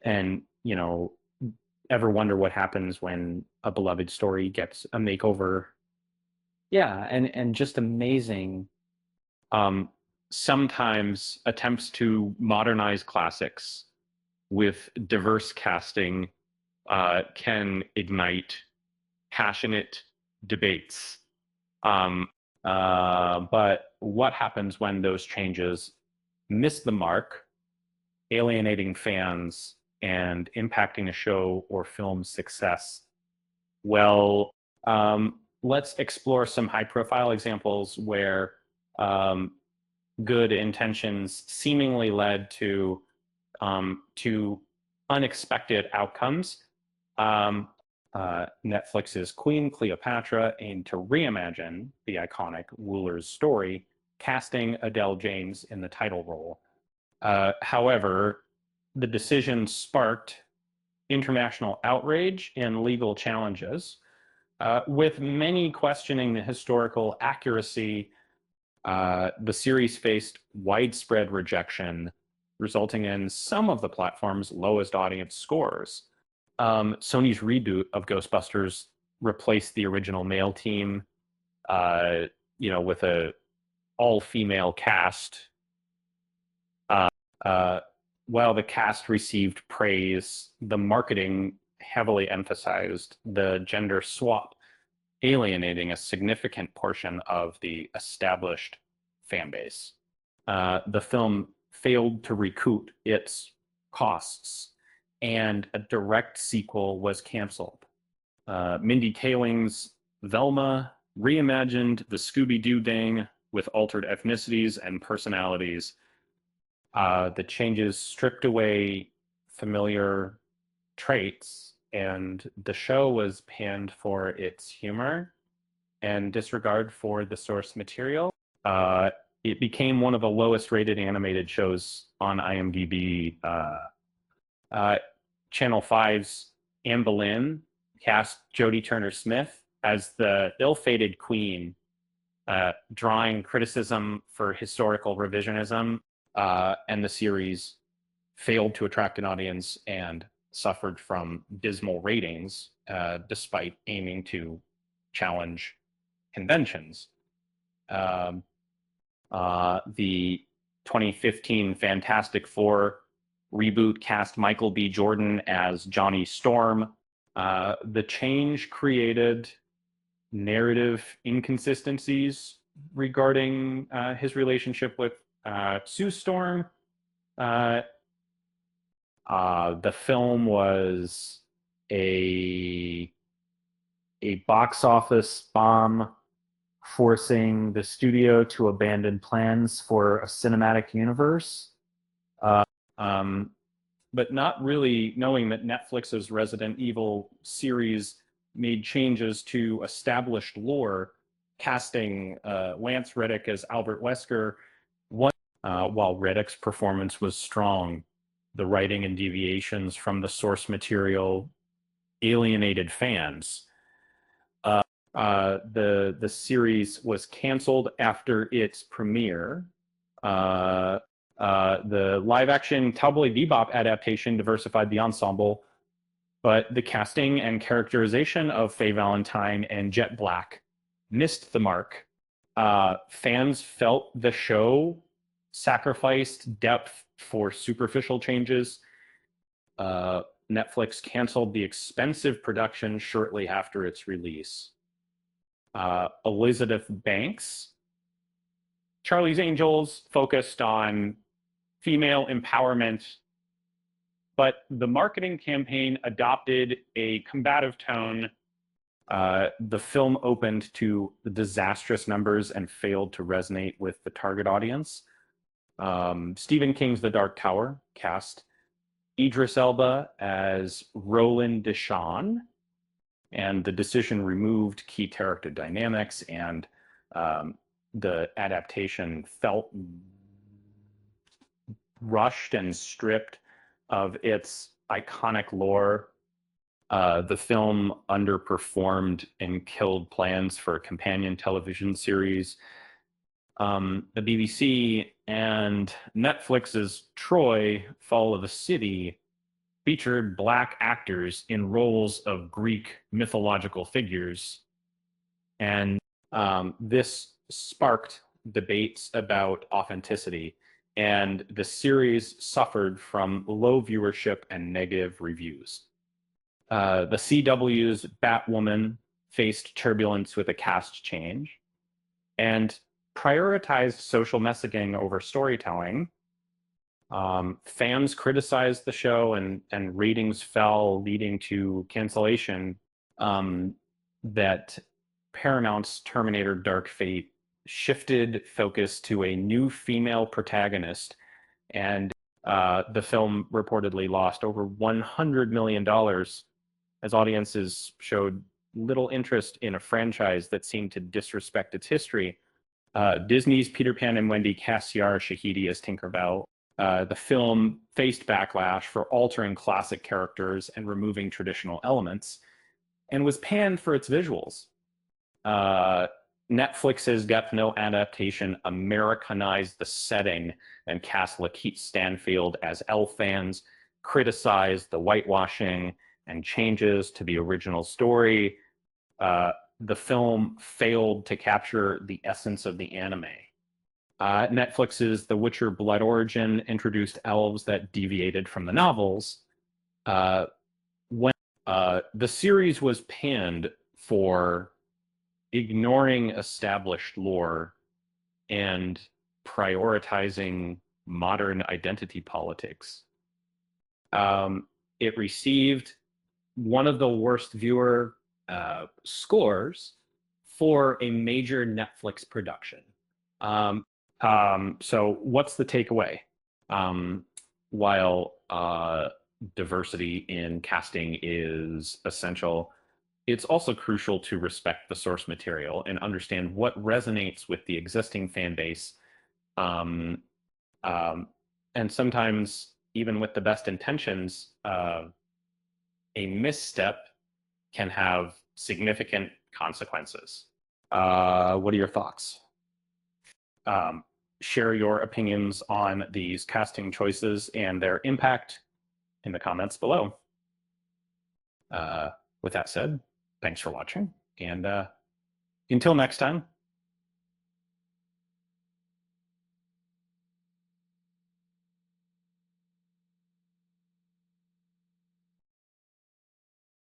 And, ever wonder what happens when a beloved story gets a makeover? Yeah, and just amazing. Um, Sometimes attempts to modernize classics with diverse casting can ignite passionate debates. Um, but what happens when those changes miss the mark, alienating fans and impacting a show or film's success? Well, let's explore some high profile examples where um, good intentions seemingly led to unexpected outcomes. Um, Netflix's Queen Cleopatra aimed to reimagine the iconic ruler's story, casting Adele James in the title role. However, the decision sparked international outrage and legal challenges, with many questioning the historical accuracy. The series faced widespread rejection, resulting in some of the platform's lowest audience scores. Sony's reboot of Ghostbusters replaced the original male team, uh, with a all-female cast. Uh, uh, while the cast received praise, the marketing heavily emphasized the gender swap, alienating a significant portion of the established fan base. The film failed to recoup its costs, and a direct sequel was canceled. Mindy Kaling's Velma reimagined the Scooby Doo gang with altered ethnicities and personalities. The changes stripped away familiar traits, and the show was panned for its humor and disregard for the source material. Uh, it became one of the lowest rated animated shows on IMDb. Uh, Channel 5's Anne Boleyn cast Jodie Turner-Smith as the ill-fated queen, drawing criticism for historical revisionism, and the series failed to attract an audience and suffered from dismal ratings, despite aiming to challenge conventions. Um, the 2015 Fantastic Four reboot cast Michael B. Jordan as Johnny Storm. The change created narrative inconsistencies regarding his relationship with Sue Storm. Uh, the film was a a box office bomb, forcing the studio to abandon plans for a cinematic universe. Uh, um, but not really knowing that Netflix's Resident Evil series made changes to established lore, casting Lance Reddick as Albert Wesker. While Reddick's performance was strong, the writing and deviations from the source material alienated fans. The series was canceled after its premiere. Uh, the live action Cowboy Bebop adaptation diversified the ensemble, but the casting and characterization of Faye Valentine and Jet Black missed the mark. Fans felt the show sacrificed depth for superficial changes. Uh, Netflix canceled the expensive production shortly after its release. Elizabeth Banks, Charlie's Angels focused on female empowerment, but the marketing campaign adopted a combative tone. The film opened to disastrous numbers and failed to resonate with the target audience. Stephen King's The Dark Tower cast Idris Elba as Roland Deshawn, and the decision removed key character dynamics, and the adaptation felt rushed and stripped of its iconic lore. The film underperformed and killed plans for a companion television series. The BBC and Netflix's Troy, Fall of the City, featured Black actors in roles of Greek mythological figures. And this sparked debates about authenticity. And the series suffered from low viewership and negative reviews. The CW's Batwoman faced turbulence with a cast change and prioritized social messaging over storytelling. Fans criticized the show and ratings fell, leading to cancellation. That Paramount's Terminator Dark Fate shifted focus to a new female protagonist, and the film reportedly lost over $100 million as audiences showed little interest in a franchise that seemed to disrespect its history. Disney's Peter Pan and Wendy cast Yara Shahidi as Tinkerbell. The film faced backlash for altering classic characters and removing traditional elements, and was panned for its visuals. Netflix's Got No adaptation Americanized the setting and cast Lakeith Stanfield as Elfans, criticized the whitewashing and changes to the original story. The film failed to capture the essence of the anime. Netflix's The Witcher Blood Origin introduced elves that deviated from the novels. When the series was panned for ignoring established lore and prioritizing modern identity politics. It received one of the worst viewer scores for a major Netflix production. So what's the takeaway? While diversity in casting is essential, it's also crucial to respect the source material and understand what resonates with the existing fan base. And sometimes, even with the best intentions, a misstep can have significant consequences. What are your thoughts? Share your opinions on these casting choices and their impact in the comments below. With that said, thanks for watching, and until next time,